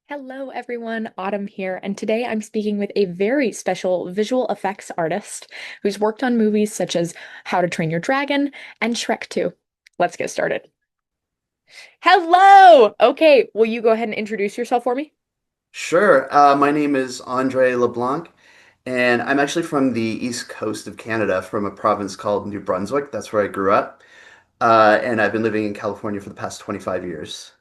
Hello, everyone. Autumn here, and today I'm speaking with a very special visual effects artist who's worked on movies such as How to Train Your Dragon and Shrek 2. Let's get started. Hello! Okay, will you go ahead and introduce yourself for me? Sure. My name is Andre LeBlanc, and I'm actually from the east coast of Canada, from a province called New Brunswick. That's where I grew up. And I've been living in California for the past 25 years.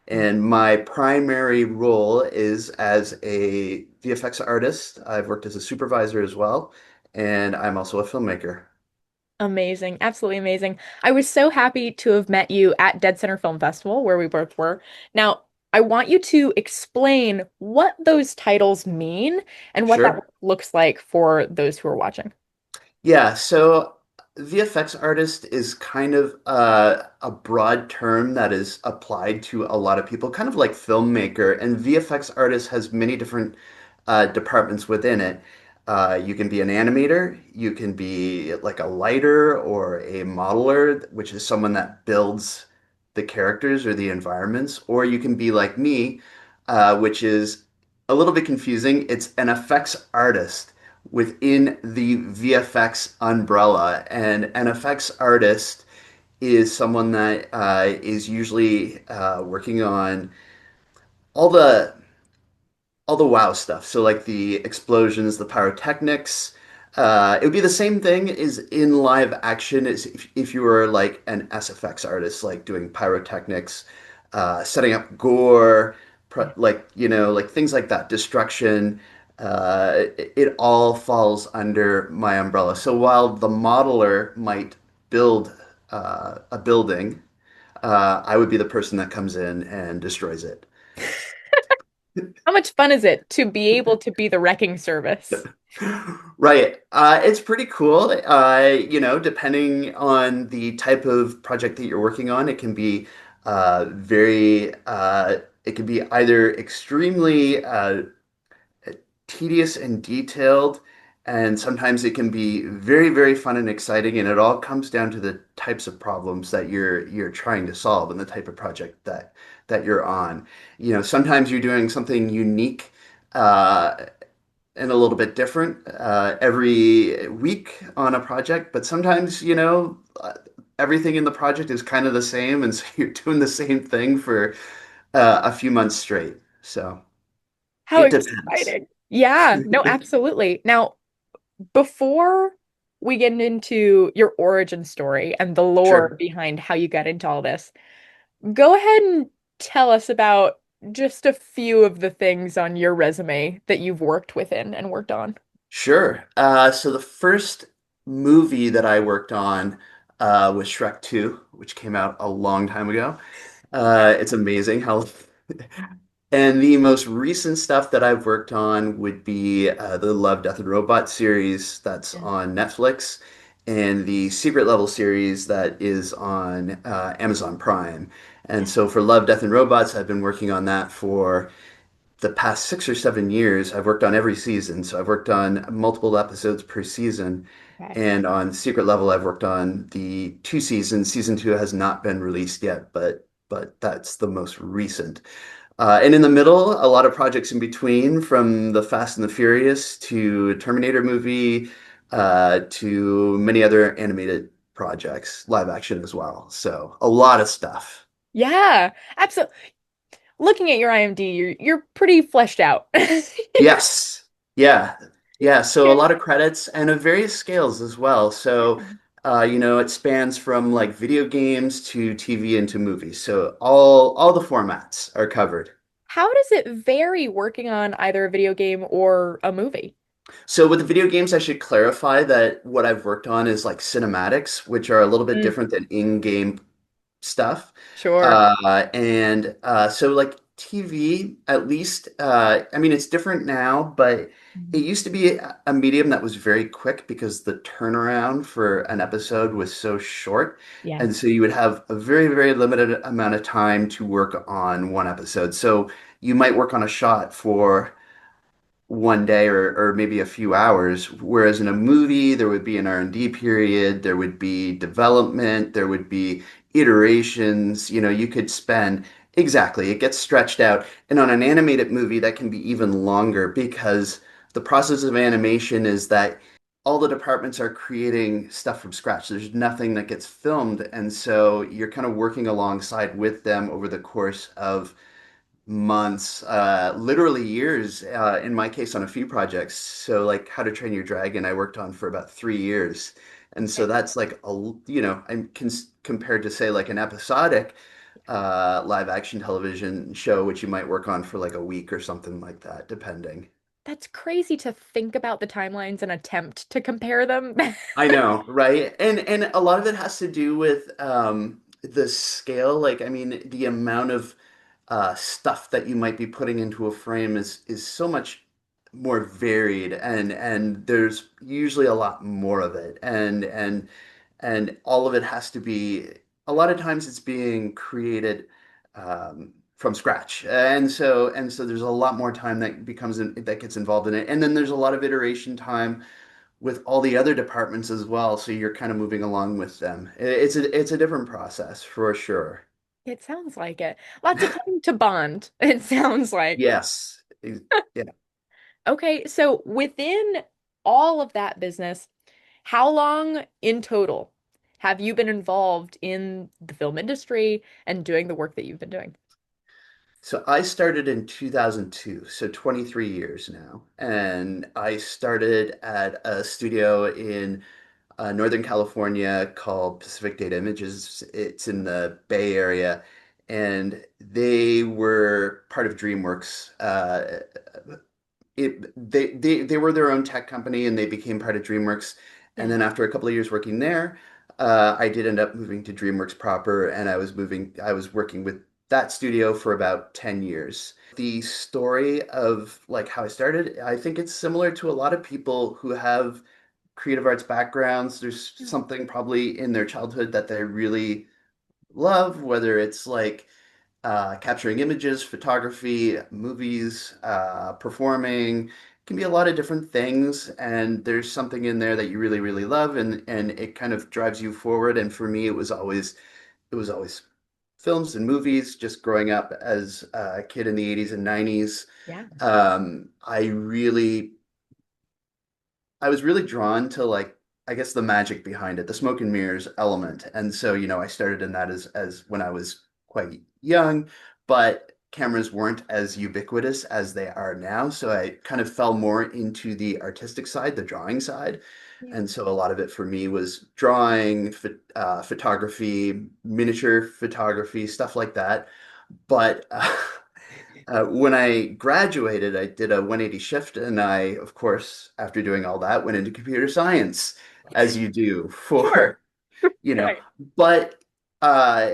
And my primary role is as a VFX artist. I've worked as a supervisor as well, and I'm also a filmmaker. Amazing, absolutely amazing. I was so happy to have met you at Dead Center Film Festival, where we both were. Now, I want you to explain what those titles mean and what that Sure. looks like for those who are watching. Yeah, so VFX artist is kind of a broad term that is applied to a lot of people, kind of like filmmaker. And VFX artist has many different departments within it. You can be an animator, you can be like a lighter or a modeler, which is someone that builds the characters or the environments, or you can be like me, which is a little bit confusing. It's an effects artist within the VFX umbrella. And an effects artist is someone that is usually working on all the all the wow stuff. So like the explosions, the pyrotechnics. It would be the same thing as in live action as if you were like an SFX artist, like doing pyrotechnics, setting up gore, like like things like that, destruction. It all falls under my umbrella. So while the modeler might build a building, I would be the person that comes in and destroys it. How much fun is it to be able to be the wrecking service? Right. It's pretty cool. Depending on the type of project that you're working on, it can be it can be either extremely tedious and detailed, and sometimes it can be very, very fun and exciting. And it all comes down to the types of problems that you're trying to solve and the type of project that you're on. Sometimes you're doing something unique. And a little bit different every week on a project, but sometimes, everything in the project is kind of the same, and so you're doing the same thing for a few months straight. So How it depends. exciting. Yeah, no, absolutely. Now, before we get into your origin story and the lore Sure. behind how you got into all this, go ahead and tell us about just a few of the things on your resume that you've worked within and worked on. Sure. So the first movie that I worked on was Shrek 2, which came out a long time ago. It's amazing how. And the most recent stuff that I've worked on would be the Love, Death, and Robot series that's Yeah. on Netflix, and the Secret Level series that is on Amazon Prime. And Yeah. so for Love, Death, and Robots, I've been working on that for the past 6 or 7 years. I've worked on every season. So I've worked on multiple episodes per season. Okay. And on Secret Level, I've worked on the 2 seasons. Season 2 has not been released yet, but that's the most recent. And in the middle, a lot of projects in between, from the Fast and the Furious to Terminator movie, to many other animated projects, live action as well. So a lot of stuff. Yeah, absolutely. Looking at your IMDb, you're pretty fleshed out. Yes. Yeah. Yeah. So a lot of credits and of various scales as well. So, it spans from like video games to TV and to movies. So all the formats are covered. How does it vary working on either a video game or a movie? So with the video games, I should clarify that what I've worked on is like cinematics, which are a little bit Mm, different than in-game stuff. sure. And so like TV, at least, I mean, it's different now, but it Mhm. used to be a medium that was very quick because the turnaround for an episode was so short. Yeah. And so you would have a very, very limited amount of time to work on one episode. So you might work on a shot for one day or maybe a few hours. Whereas in a movie, there would be an R&D period, there would be development, there would be iterations. You could spend Exactly. It gets stretched out. And on an animated movie, that can be even longer because the process of animation is that all the departments are creating stuff from scratch. There's nothing that gets filmed. And so you're kind of working alongside with them over the course of months, literally years, in my case, on a few projects. So, like How to Train Your Dragon, I worked on for about 3 years. And so Okay. that's like I'm compared to say like an episodic live action television show, which you might work on for like a week or something like that, depending. That's crazy to think about the timelines and attempt to compare them. I know, right? And a lot of it has to do with the scale. Like, I mean, the amount of stuff that you might be putting into a frame is so much more varied, and there's usually a lot more of it, and all of it has to be. A lot of times, it's being created from scratch, and so there's a lot more time that gets involved in it, and then there's a lot of iteration time with all the other departments as well. So you're kind of moving along with them. It's a different process for sure. It sounds like it. Lots of time to bond, it sounds like. Yes. Yeah. Okay, so within all of that business, how long in total have you been involved in the film industry and doing the work that you've been doing? So I started in 2002, so 23 years now. And I started at a studio in Northern California called Pacific Data Images. It's in the Bay Area. And they were part of DreamWorks. They were their own tech company and they became part of DreamWorks. And Yeah. then after a couple of years working there, I did end up moving to DreamWorks proper, and I was working with that studio for about 10 years. The story of like how I started, I think it's similar to a lot of people who have creative arts backgrounds. There's something probably in their childhood that they really love, whether it's like capturing images, photography, movies, performing. Can be a lot of different things, and there's something in there that you really, really love, and it kind of drives you forward. And for me, it was always films and movies. Just growing up as a kid in the 80s and 90s, Yeah. I was really drawn to like I guess the magic behind it, the smoke and mirrors element. And so, I started in that as when I was quite young, but cameras weren't as ubiquitous as they are now. So I kind of fell more into the artistic side, the drawing side. Yeah. And so a lot of it for me was drawing, photography, miniature photography, stuff like that. But when I graduated, I did a 180 shift, and I, of course, after doing all that, went into computer science, as you do Sure. for, you know. Right. But uh,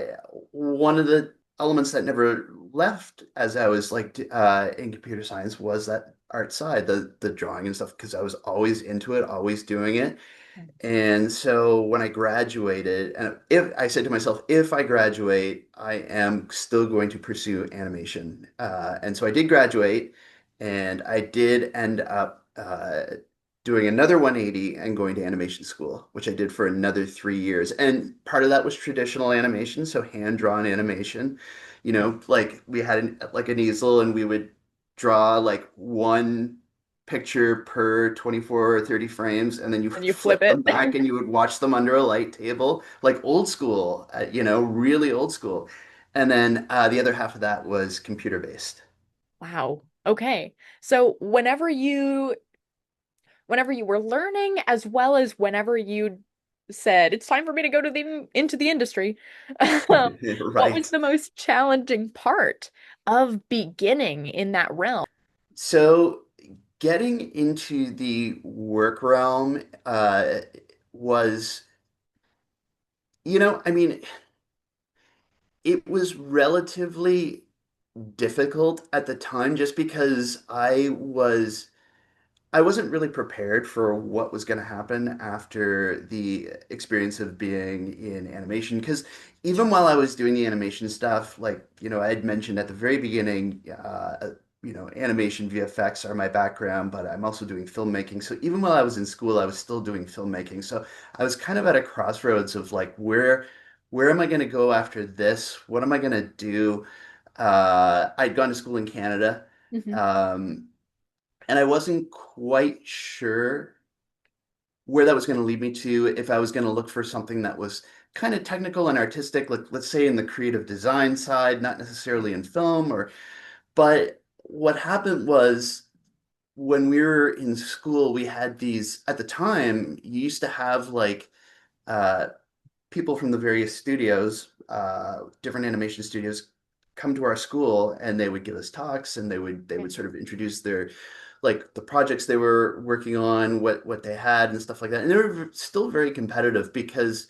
one of the elements that never left as I was like in computer science was that art side, the drawing and stuff, because I was always into it, always doing it. And so when I graduated, and if I said to myself, if I graduate, I am still going to pursue animation. And so I did graduate, and I did end up doing another 180 and going to animation school, which I did for another 3 years. And part of that was traditional animation, so hand-drawn animation. Like we had like an easel, and we would draw like one picture per 24 or 30 frames, and then you And you flip flip it. them back and you would watch them under a light table, like old school, really old school. And then the other half of that was computer based. Wow. Okay. So whenever you were learning as well as whenever you said it's time for me to go to the into the industry, what was Right. the most challenging part of beginning in that realm? So getting into the work realm was, I mean, it was relatively difficult at the time just because I wasn't really prepared for what was going to happen after the experience of being in animation. Because even while I was doing the animation stuff, like, I had mentioned at the very beginning, animation VFX are my background, but I'm also doing filmmaking. So even while I was in school, I was still doing filmmaking. So I was kind of at a crossroads of like, where am I going to go after this? What am I going to do? I'd gone to school in Canada, Hmm. um, and I wasn't quite sure where that was going to lead me to, if I was going to look for something that was kind of technical and artistic, like let's say in the creative design side, not necessarily in film or, but what happened was when we were in school, we had these, at the time, you used to have like uh, people from the various studios, different animation studios, come to our school and they would give us talks and they would sort of introduce their like the projects they were working on, what they had and stuff like that. And they were still very competitive because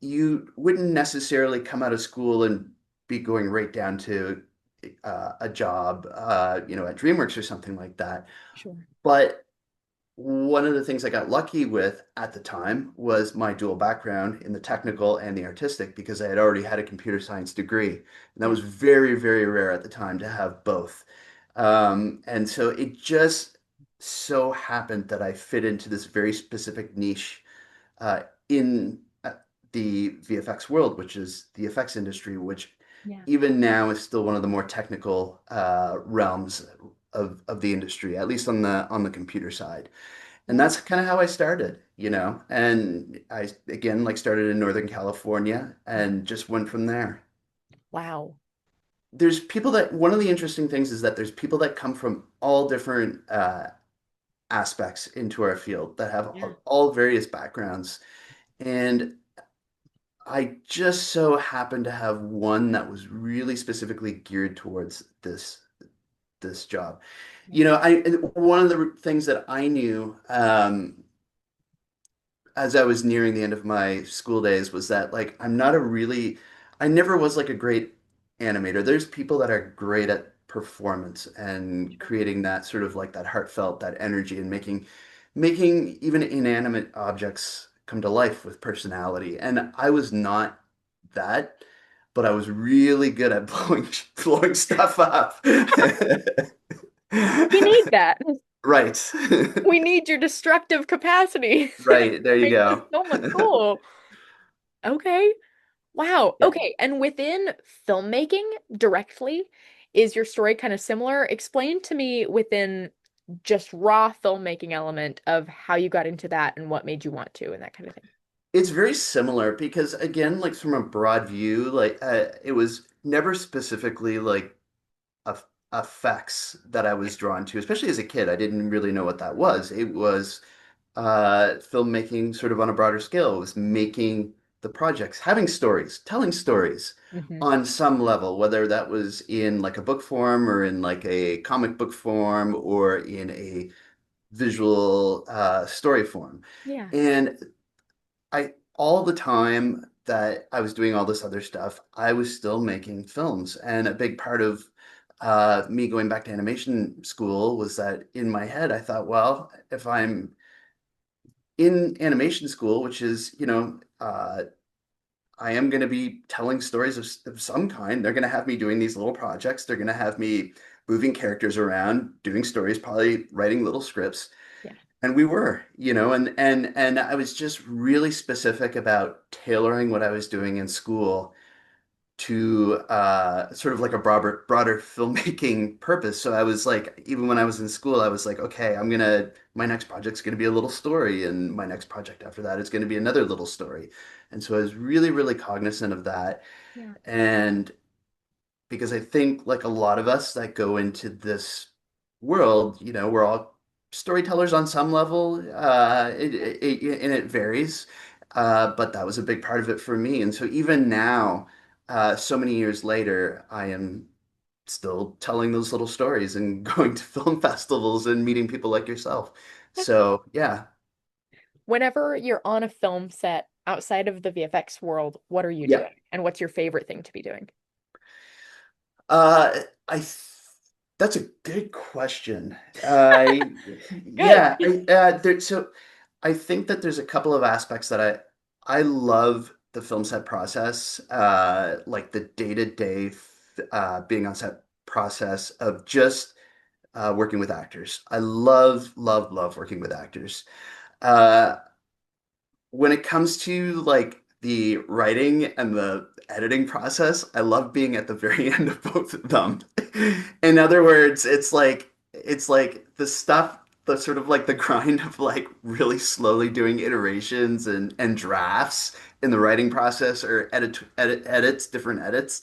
you wouldn't necessarily come out of school and be going right down to a job, at DreamWorks or something like that. Sure. But one of the things I got lucky with at the time was my dual background in the technical and the artistic because I had already had a computer science degree. And that Yeah. was very, very rare at the time to have both. And so it just so happened that I fit into this very specific niche in the VFX world, which is the effects industry, which Yeah. even now is still one of the more technical realms of the industry, at least on the computer side. And Yeah. that's kind of how I started, you know. And I again like started in Northern California and just went from there. Wow. There's people that one of the interesting things is that there's people that come from all different aspects into our field that have Yeah. all various backgrounds. And I just so happened to have one that was really specifically geared towards this job. Yeah. You know, I one of the things that I knew as I was nearing the end of my school days was that like I never was like a great animator. There's people that are great at performance and Sure. creating that sort of like that heartfelt, that energy and making even inanimate objects come to life with personality. And I was not that, but I was really good at blowing stuff up. We need that. Right. We need your destructive capacity. Right. There you Makes this go. so much cool. Okay. Wow. Yeah. Okay. And within filmmaking directly, is your story kind of similar? Explain to me within just raw filmmaking element of how you got into that and what made you want to and that kind of thing. It's very similar because again, like from a broad view, like it was never specifically like eff- effects that I was drawn to, especially as a kid. I didn't really know what that was. It was filmmaking sort of on a broader scale. It was making the projects, having stories, telling stories Hmm. on some level, whether that was in like a book form or in like a comic book form or in a visual story form. Yeah. And I all the time that I was doing all this other stuff, I was still making films. And a big part of me going back to animation school was that in my head, I thought, well, if I'm in animation school, which is, I am going to be telling stories of some kind. They're going to have me doing these little projects. They're going to have me moving characters around, doing stories, probably writing little scripts. Yeah. And we were, and I was just really specific about tailoring what I was doing in school to sort of like a broader filmmaking purpose. So I was like, even when I was in school, I was like, okay, my next project's gonna be a little story, and my next project after that is gonna be another little story. And so I was really, really cognizant of that. Yeah. And because I think like a lot of us that go into this world, we're all storytellers on some level, and it varies. But that was a big part of it for me. And so even now, so many years later, I am still telling those little stories and going to film festivals and meeting people like yourself. That's So yeah, whenever you're on a film set outside of the VFX world, what are you yeah. doing? And what's your favorite thing to be doing? Uh, I th that's a good question. Good. Yeah, so I think that there's a couple of aspects that I love the film set process, like the day-to-day being on set process of just working with actors. I love, love, love working with actors. Uh, when it comes to like the writing and the editing process. I love being at the very end of both of them. In other words, it's like the stuff, the sort of like the grind of like really slowly doing iterations and drafts in the writing process or edits, different edits.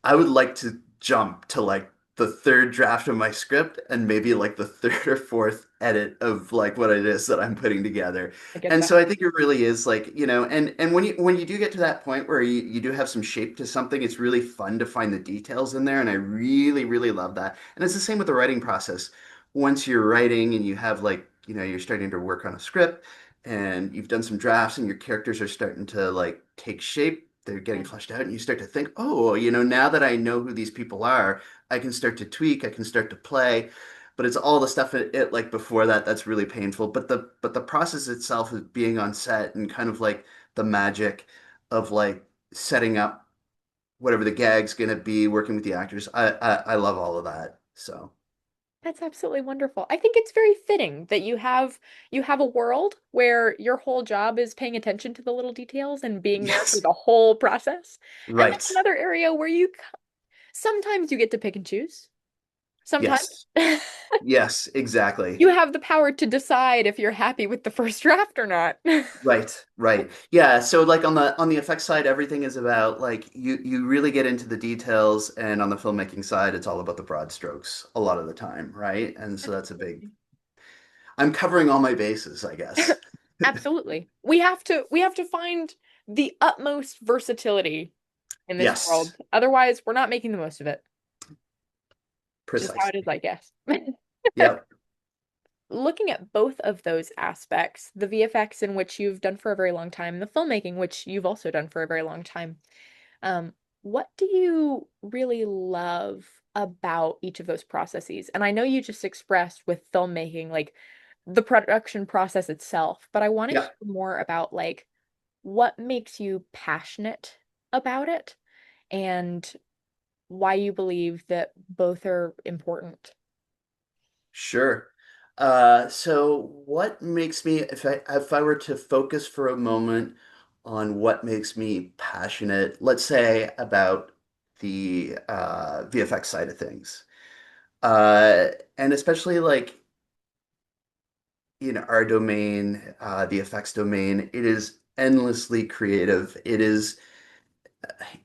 I would like to jump to like the third draft of my script and maybe like the third or fourth edit of like what it is that I'm putting together. I get And that. so I think it really is like, and when you do get to that point where you do have some shape to something, it's really fun to find the details in there. And I really, really love that. And it's the same with the writing process. Once you're writing and you have like, you're starting to work on a script and you've done some drafts and your characters are starting to like take shape, they're getting Yeah, fleshed out, and you start to think, oh, now that I know who these people are, I can start to tweak, I can start to play. But it's all the stuff like before that that's really painful. But the process itself is being on set and kind of like the magic of like setting up whatever the gag's gonna be, working with the actors. I love all of that. So that's absolutely wonderful. I think it's very fitting that you have a world where your whole job is paying attention to the little details and being there through yes, the whole process. And then right, another area where sometimes you get to pick and choose. Sometimes yes, yes, exactly. you have the power to decide if you're happy with the first draft or not. Right, right. Yeah, so like on the effects side, everything is about like you really get into the details, and on the filmmaking side, it's all about the broad strokes a lot of the time, right? And so that's a big Absolutely. I'm covering all my bases, I guess. Absolutely. We have to find the utmost versatility in this world. Yes, Otherwise, we're not making the most of it. Just how it is, precisely. I guess. Yep. Looking at both of those aspects, the VFX in which you've done for a very long time, the filmmaking which you've also done for a very long time, um, what do you really love about each of those processes? And I know you just expressed with filmmaking, like the production process itself, but I want to hear Yeah, more about like what makes you passionate about it and why you believe that both are important. sure. So what makes me, if I were to focus for a moment on what makes me passionate, let's say about the VFX side of things. Uh, and especially like in our domain, the effects domain, it is endlessly creative. It is,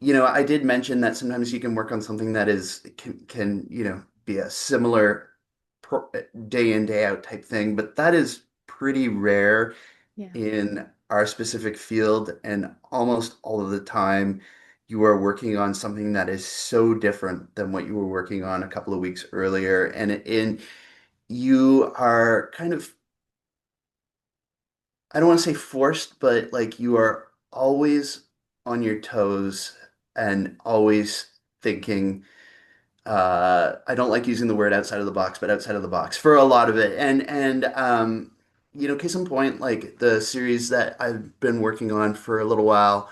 I did mention that sometimes you can work on something that can be a similar day in, day out type thing, but that is pretty rare Yeah. in our specific field. And almost all of the time, you are working on something that is so different than what you were working on a couple of weeks earlier. And you are kind of, I don't want to say forced, but like you are always on your toes and always thinking, I don't like using the word outside of the box, but outside of the box for a lot of it. And case in point, like the series that I've been working on for a little while,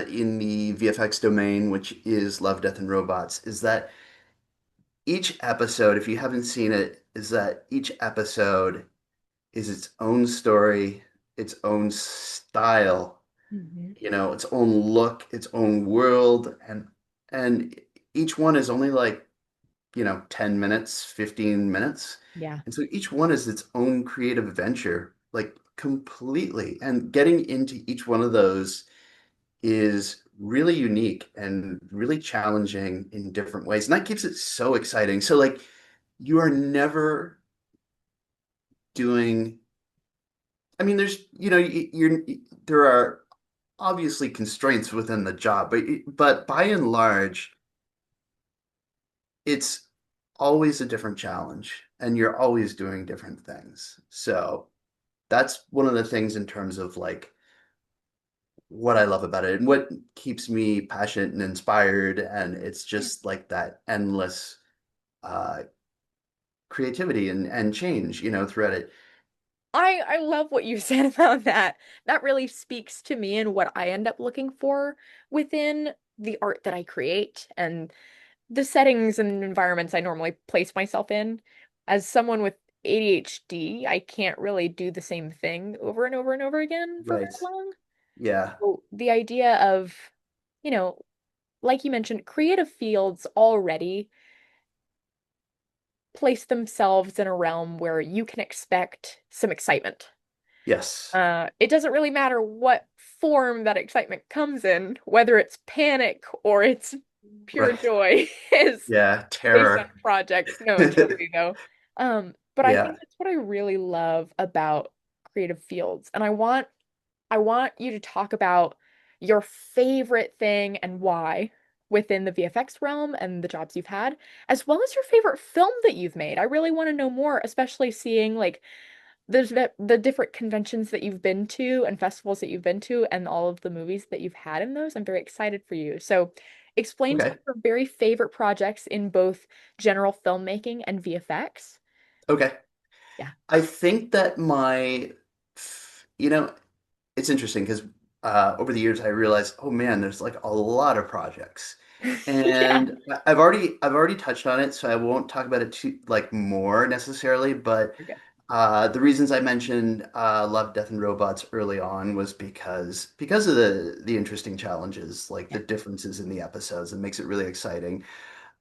in the VFX domain, which is Love, Death, and Robots, is that each episode, if you haven't seen it, is that each episode is its own story, its own style, Hmm. its own look, its own world, and each one is only like, 10 minutes, 15 minutes. Yeah. And so each one is its own creative venture, like completely. And getting into each one of those is really unique and really challenging in different ways. And that keeps it so exciting. So like you are never doing, I mean, there are obviously constraints within the job, but by and large, it's always a different challenge and you're always doing different things. So that's one of the things in terms of like what I love about it and what keeps me passionate and inspired. And it's Yeah. just like that endless uh, creativity and change, throughout it. I love what you said about that. That really speaks to me and what I end up looking for within the art that I create and the settings and environments I normally place myself in. As someone with ADHD, I can't really do the same thing over and over and over again for very Right. long. Yeah. So the idea of, you know, like you mentioned, creative fields already place themselves in a realm where you can expect some excitement. Yes. It doesn't really matter what form that excitement comes in, whether it's panic or it's pure Right. joy, is Yeah. based on Terror. project. No, totally though. But I Yeah. think that's what I really love about creative fields. And I want you to talk about your favorite thing and why within the VFX realm and the jobs you've had, as well as your favorite film that you've made. I really want to know more, especially seeing like the different conventions that you've been to and festivals that you've been to and all of the movies that you've had in those. I'm very excited for you. So, explain to me Okay. your very favorite projects in both general filmmaking and VFX. Okay. Yeah. I think that you know, it's interesting because over the years I realized, oh man, there's like a lot of projects, Yeah. and I've already touched on it, so I won't talk about it too like more necessarily. But You're good. the reasons I mentioned Love, Death, and Robots early on was because of the interesting challenges, like the Yeah. differences in the episodes, it makes it really exciting.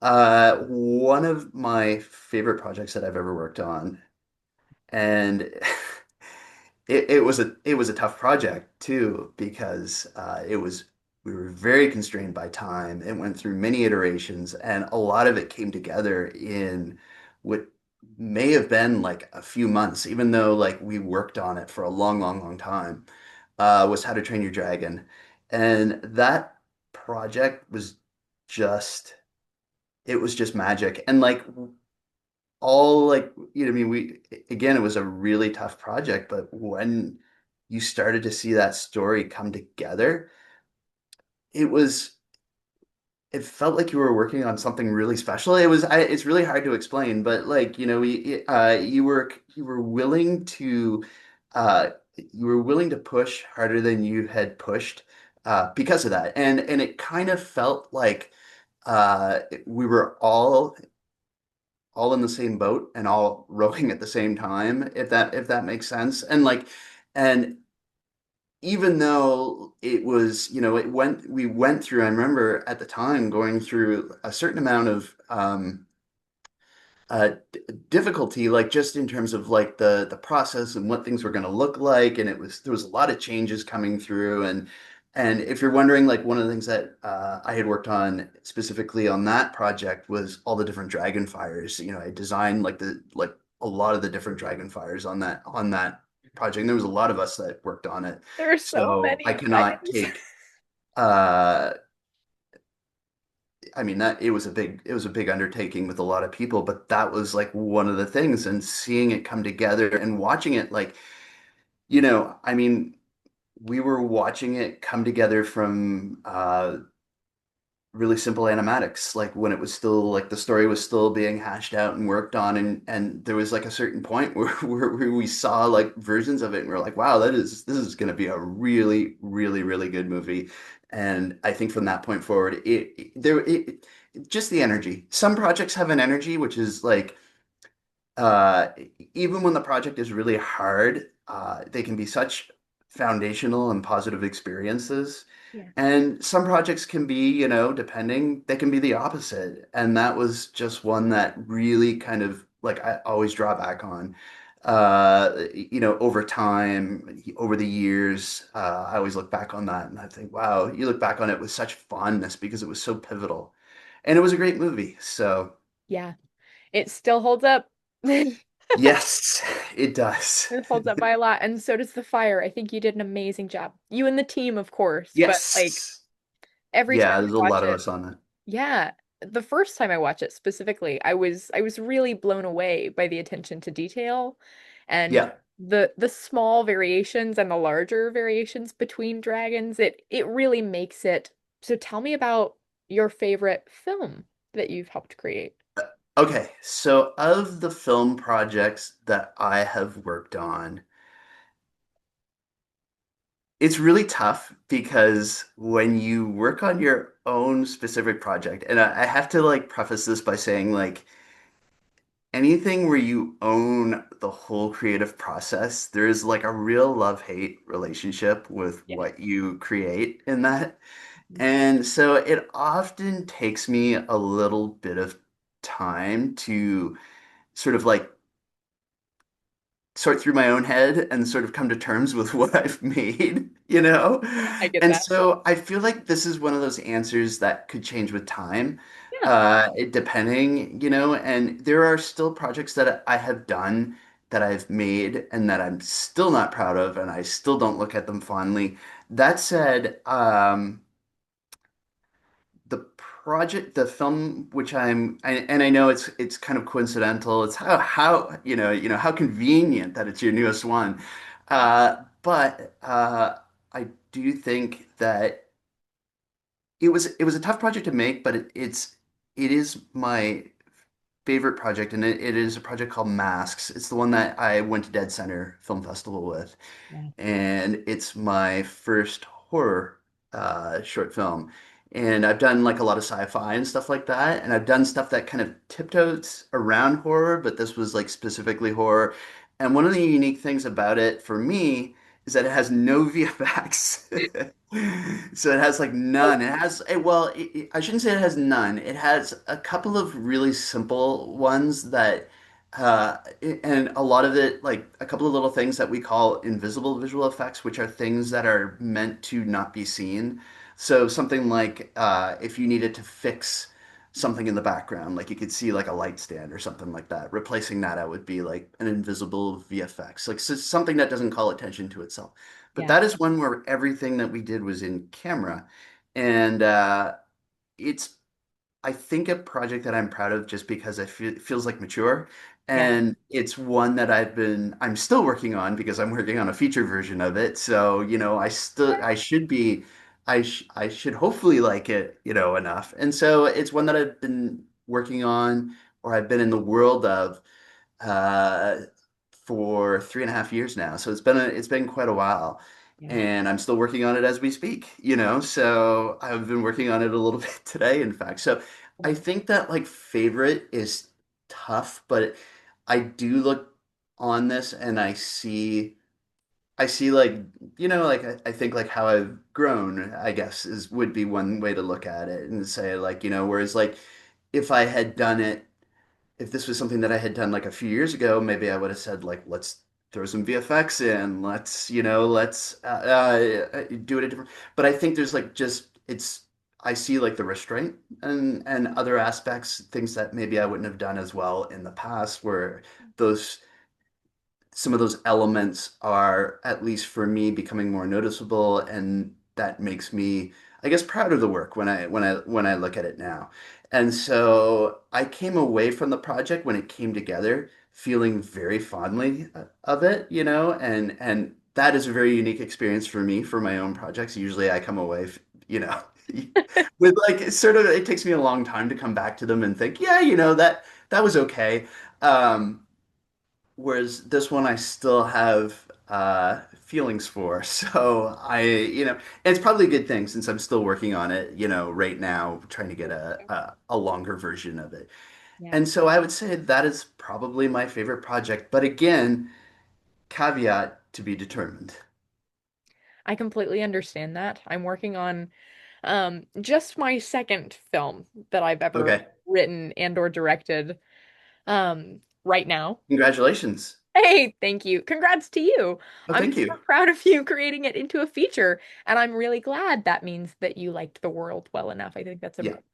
One of my favorite projects that I've ever worked on, and it was a tough project too because it was we were very constrained by time. It went through many iterations, and a lot of it came together in what may have been like a few months, even though like we worked on it for a long, long, long time. Was How to Train Your Dragon, and that project was just it was just magic. And like all like I mean we again it was a really tough project, but when you started to see that story come together, it was it felt like you were working on something really special. It's really hard to explain, but like you were willing to push harder than you had pushed because of that. And it kind of felt like we were all in the same boat and all rowing at the same time, if that makes sense. And like, and even though it was, we went through, I remember at the time going through a certain amount of difficulty, like just in terms of like the process and what things were going to look like, and there was a lot of changes coming through, and if you're wondering, like one of the things that I had worked on specifically on that project was all the different dragon fires. I designed like a lot of the different dragon fires on that project. And there was a lot of us that worked on it, There are so so I many cannot dragons. take. Uh, I mean that it was a big undertaking with a lot of people, but that was like one of the things, and seeing it come together and watching it like, I mean, we were watching it come together from really simple animatics, like when it was still like the story was still being hashed out and worked on, and there was like a certain point where we saw like versions of it and we are like, wow, this is going to be a really, really, really good movie. And I think from that point forward, just the energy. Some projects have an energy which is like uh, even when the project is really hard, they can be such foundational and positive experiences. Yeah. And some projects can be, depending, they can be the opposite. And that was just one that really kind of like I always draw back on. Over time, over the years, I always look back on that and I think, wow, you look back on it with such fondness because it was so pivotal. And it was a great movie. So, Yeah. It still holds up. yes, it does. It holds up by a lot, and so does the fire. I think you did an amazing job. You and the team, of course, but like Yes. every time Yeah, I there's a watch lot of it, us on that. yeah, the first time I watch it specifically, I was really blown away by the attention to detail and Yeah. the small variations and the larger variations between dragons. It really makes it. So tell me about your favorite film that you've helped create. Okay, so of the film projects that I have worked on, it's really tough because when you work on your own specific project, and I have to like preface this by saying like anything where you own the whole creative process, there's like a real love-hate relationship with Yeah. what you create in that. And so it often takes me a little bit of time to sort of like sort through my own head and sort of come to terms with what I've made, you know? I get And that. so I feel like this is one of those answers that could change with time, Yeah. depending, you know, and there are still projects that I have done that I've made and that I'm still not proud of, and I still don't look at them fondly. That said, the project, the film, which and I know it's kind of coincidental. It's how how convenient that it's your newest one. But I do think that it was a tough project to make, but it is my favorite project, and it is a project called Masks. It's the one that I went to Dead Center Film Festival with, Yeah. and it's my first horror short film. And I've done like a lot of sci-fi and stuff like that, and I've done stuff that kind of tiptoes around horror, but this was like specifically horror. And one of the unique things about it for me is that it has no VFX. So it has like none. It has I shouldn't say it has none. It has a couple of really simple ones that and a lot of it, like a couple of little things that we call invisible visual effects, which are things that are meant to not be seen. So something like if you needed to fix something in the background, like you could see like a light stand or something like that, replacing that out would be like an invisible VFX, like something that doesn't call attention to itself. But Yeah. that is one where everything that we did was in camera. And it's I think a project that I'm proud of just because it feels like mature. Yeah. And it's one that I'm still working on because I'm working on a feature version of it. So, I should be, I should hopefully like it, enough. And so it's one that I've been working on or I've been in the world of uh, for 3.5 years now. So it's been quite a while, Yeah. and I'm still working on it as we speak. So I've been working on it a little bit today, in fact. So I think that like favorite is tough, but I do look on this and I see like like I think like how I've grown, I guess is would be one way to look at it and say like whereas like if I had done it if this was something that I had done like a few years ago, maybe I would have said like, let's throw some VFX in, let's do it a different. But I think there's like just I see like the restraint and other aspects, things that maybe I wouldn't have done as well in the past, where those some of those elements are, at least for me, becoming more noticeable, and that makes me, I guess, proud of the work when I look at it now. And so I came away from the project when it came together feeling very fondly of it, and that is a very unique experience for me for my own projects. Usually I come away, you know, with like sort of it takes me a long time to come back to them and think, yeah, that was okay. Um, Whereas this one I still have feelings for. So and it's probably a good thing since I'm still working on it, right now, trying to get a longer version of it. Yeah. And so I would say that is probably my favorite project. But again, caveat to be determined. I completely understand that. I'm working on just my second film that I've ever Okay. written and or directed right now. Congratulations. Hey, thank you. Congrats to you. Oh, I'm thank so you. proud of you creating it into a feature, and I'm really glad that means that you liked the world well enough. I think that's Yeah. important.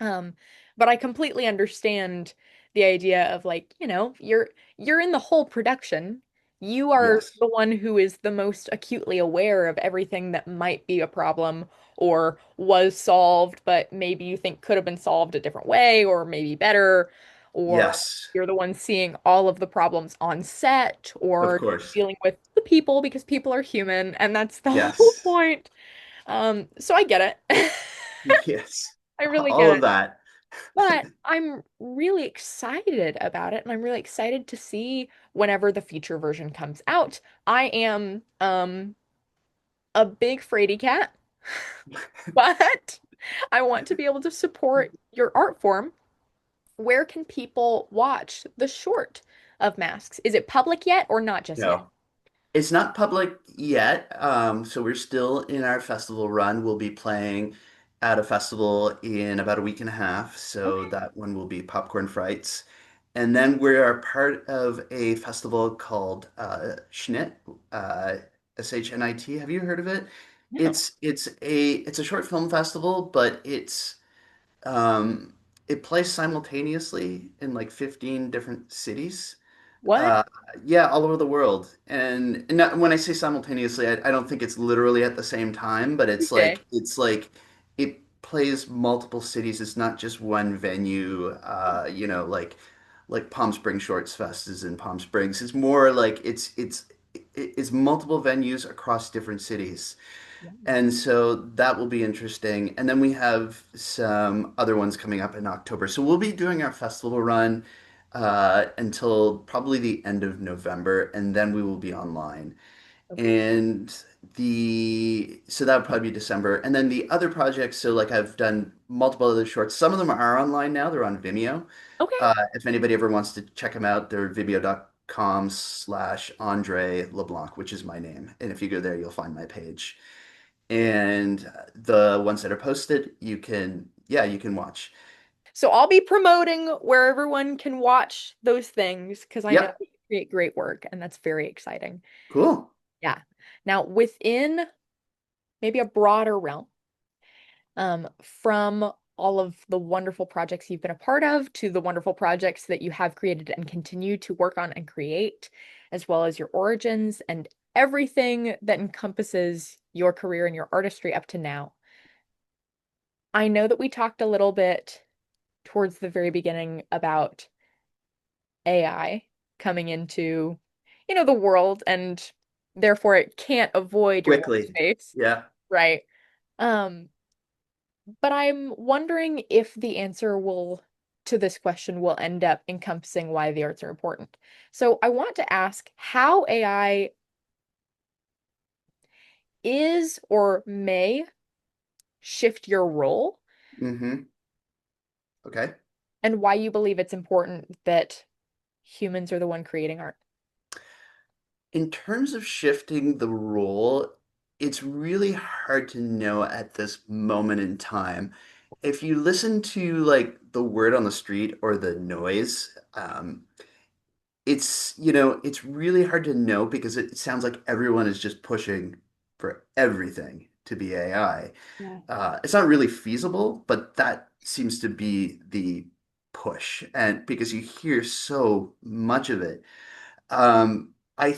Um, but I completely understand the idea of like, you're in the whole production. You are Yes. the one who is the most acutely aware of everything that might be a problem or was solved, but maybe you think could have been solved a different way or maybe better, or Yes. you're the one seeing all of the problems on set Of or course. dealing with the people because people are human, and that's the whole Yes. point. So I get it. Yes. I really All get of it. that. But I'm really excited about it, and I'm really excited to see whenever the feature version comes out. I am a big fraidy cat, but I want to be able to support your art form. where can people watch the short of Masks? Is it public yet or not just yet? No. It's not public yet, so we're still in our festival run. We'll be playing at a festival in about a week and a half, so Okay. that one will be Popcorn Frights. And then we are part of a festival called Schnit, uh, SHNIT. Have you heard of it? No. It's a short film festival, but um, it plays simultaneously in like 15 different cities. What? Uh, yeah, all over the world. And not, when I say simultaneously, I don't think it's literally at the same time, but Okay. it's like it plays multiple cities. It's not just one venue. Like Palm Springs Shorts Fest is in Palm Springs. It's more like it's multiple venues across different cities. Wow. And so that will be interesting. And then we have some other ones coming up in October. So we'll be doing our festival run until probably the end of November, and then we will be online. Okay. And the so that would probably be December. And then the other projects, so like I've done multiple other shorts. Some of them are online now. They're on Vimeo. Okay. If anybody ever wants to check them out, they're vimeo.com/Andre LeBlanc, which is my name. And if you go there, you'll find my page. And the ones that are posted, you can watch. So I'll be promoting where everyone can watch those things because I know Yep, that you create great work and that's very exciting. cool. Yeah. Now, within maybe a broader realm, from all of the wonderful projects you've been a part of to the wonderful projects that you have created and continue to work on and create, as well as your origins and everything that encompasses your career and your artistry up to now. I know that we talked a little bit towards the very beginning about AI coming into, the world and therefore it can't avoid your Quickly. workspace, Yeah. right? Um, but I'm wondering if the answer will to this question will end up encompassing why the arts are important. So I want to ask how AI is or may shift your role Mm-hmm. Okay. and why you believe it's important that humans are the one creating art. In terms of shifting the role, it's really hard to know at this moment in time. If you listen to like the word on the street or the noise, it's really hard to know because it sounds like everyone is just pushing for everything to be AI. Yeah. It's not really feasible, but that seems to be the push, and because you hear so much of it. I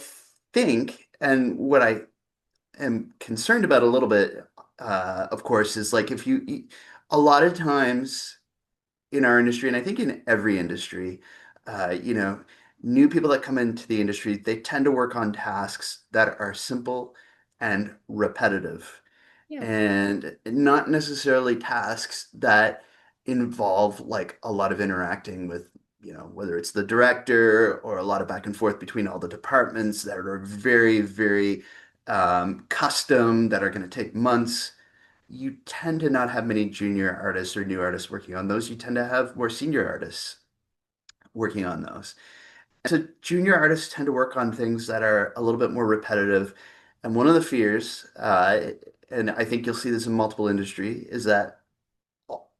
think, and what I am concerned about a little bit, of course, is like a lot of times in our industry, and I think in every industry, uh, you know, new people that come into the industry, they tend to work on tasks that are simple and repetitive Yeah. and not necessarily tasks that involve like a lot of interacting with, whether it's the director or a lot of back and forth between all the departments that are very, very custom, that are going to take months. You tend to not have many junior artists or new artists working on those. You tend to have more senior artists working on those. So junior artists tend to work on things that are a little bit more repetitive. And one of the fears, and I think you'll see this in multiple industry, is that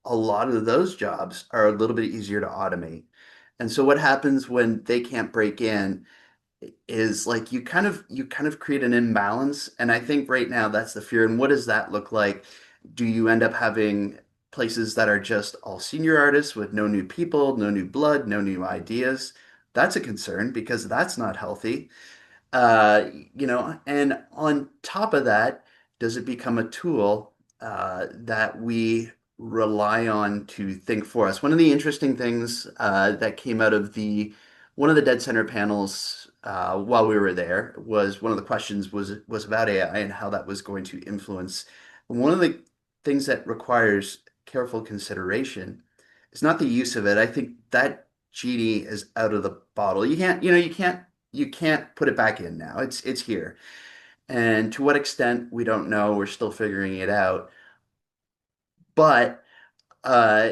a lot of those jobs are a little bit easier to automate. And so what happens when they can't break in is like you kind of create an imbalance. And I think right now that's the fear. And what does that look like? Do you end up having places that are just all senior artists with no new people, no new blood, no new ideas? That's a concern because that's not healthy. And on top of that, does it become a tool that we rely on to think for us? One of the interesting things that came out of the one of the Dead Center panels while we were there was one of the questions was about AI and how that was going to influence. One of the things that requires careful consideration is not the use of it. I think that genie is out of the bottle. You can't put it back in now. It's here. And to what extent, we don't know. We're still figuring it out. But uh,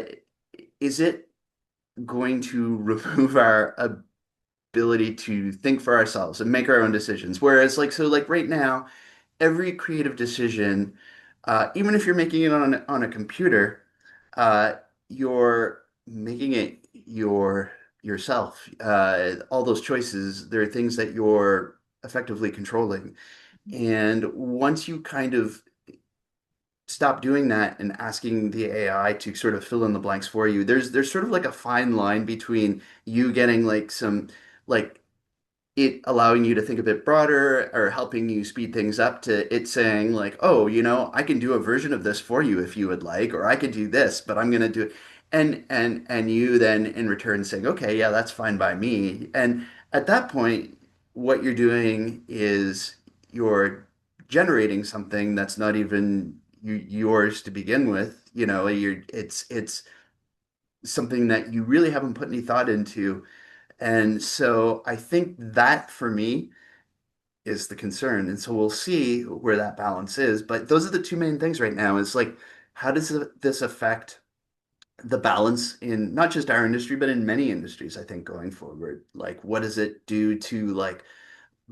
is it going to remove our ability to think for ourselves and make our own decisions. Whereas, like, so, like, right now, every creative decision, even if you're making it on a computer, uh, you're making it yourself. All those choices, there are things that you're effectively controlling. And once you kind of stop doing that and asking the AI to sort of fill in the blanks for you, there's sort of like a fine line between you getting like some like it allowing you to think a bit broader or helping you speed things up to it saying like, oh, I can do a version of this for you if you would like, or I could do this, but I'm gonna do it. And you then in return saying, okay, yeah, that's fine by me. And at that point, what you're doing is you're generating something that's not even yours to begin with. It's something that you really haven't put any thought into. And so I think that for me is the concern. And so we'll see where that balance is. But those are the two main things right now is like, how does this affect the balance in not just our industry, but in many industries, I think, going forward? Like, what does it do to like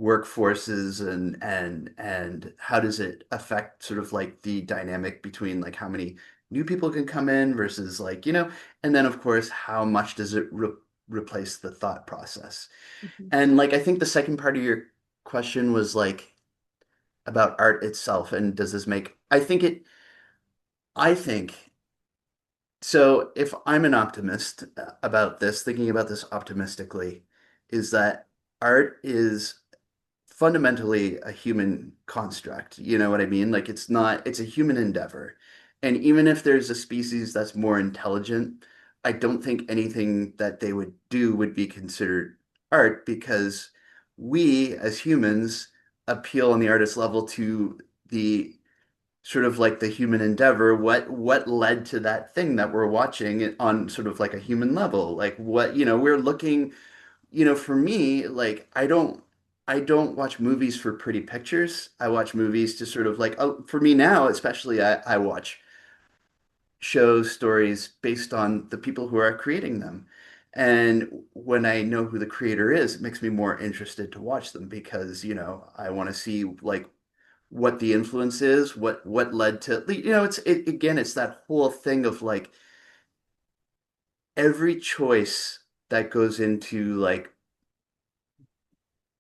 workforces and how does it affect sort of like the dynamic between like how many new people can come in versus like, and then of course, how much does it replace the thought process? Mhm. And like I think the second part of your question was like about art itself and does this make I think so if I'm an optimist about this, thinking about this optimistically, is that art is fundamentally a human construct. You know what I mean? Like it's not, it's a human endeavor. And even if there's a species that's more intelligent, I don't think anything that they would do would be considered art because we as humans appeal on the artist level to the sort of like the human endeavor. What led to that thing that we're watching on sort of like a human level? Like what, we're looking for me, like I don't watch movies for pretty pictures. I watch movies to sort of like oh, for me now, especially I watch shows, stories based on the people who are creating them. And when I know who the creator is, it makes me more interested to watch them because, I want to see like what the influence is, what led to, again, it's that whole thing of like every choice that goes into like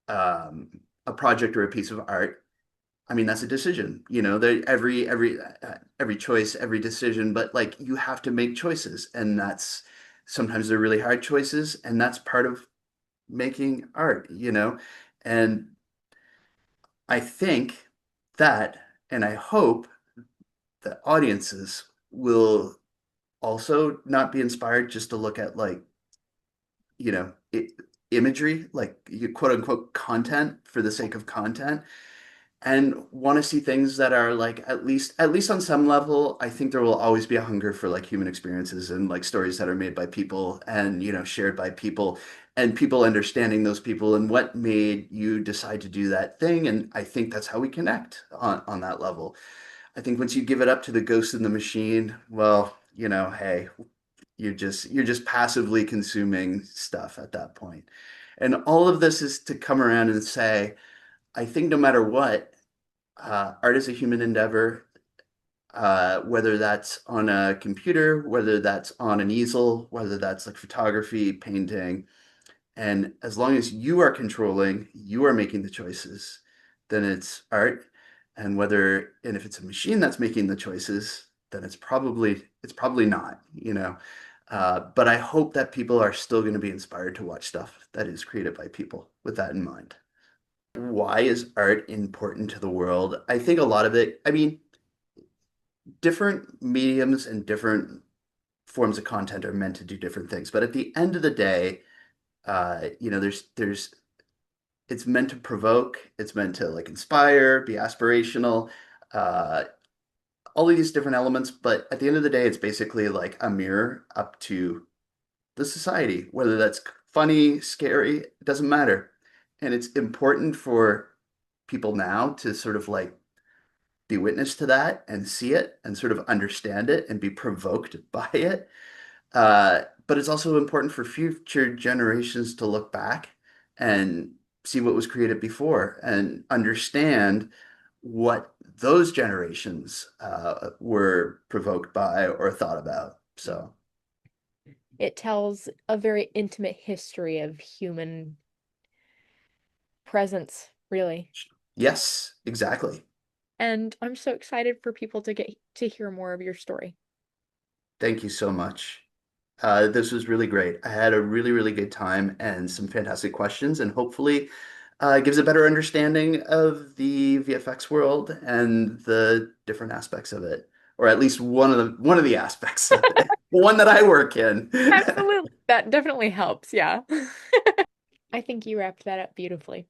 um, a project or a piece of art. I mean, that's a decision, every choice, every decision, but like you have to make choices, and that's sometimes they're really hard choices, and that's part of making art. And I think that, and I hope that audiences will also not be inspired just to look at like, you know, I imagery, like you quote unquote content for the sake of content and want to see things that are like at least on some level. I think there will always be a hunger for like human experiences and like stories that are made by people and shared by people and people understanding those people and what made you decide to do that thing. And I think that's how we connect on that level. I think once you give it up to the ghost in the machine, well, hey, you're just passively consuming stuff at that point. And all of this is to come around and say, I think no matter what, art is a human endeavor, whether that's on a computer, whether that's on an easel, whether that's like photography, painting. And as long as you are controlling, you are making the choices, then it's art. And if it's a machine that's making the choices, then it's probably not. But I hope that people are still going to be inspired to watch stuff that is created by people with that in mind. Why is art important to the world? I think a lot of it, I mean, different mediums and different forms of content are meant to do different things. But at the end of the day, it's meant to provoke, it's meant to like inspire, be aspirational, uh, all of these different elements. But at the end of the day, it's basically like a mirror up to the society, whether that's funny, scary, it doesn't matter. And it's important for people now to sort of like be witness to that and see it and sort of understand it and be provoked by it. but it's also important for future generations to look back and see what was created before and understand what those generations were provoked by or thought about. So, It tells a very intimate history of human presence, really. yes, exactly. And I'm so excited for people to get to hear more of your story. Thank you so much. This was really great. I had a really, really good time and some fantastic questions, and hopefully, gives a better understanding of the VFX world and the different aspects of it, or at least one of the aspects of it, one that I work in. Absolutely. That definitely helps. Yeah. I think you wrapped that up beautifully.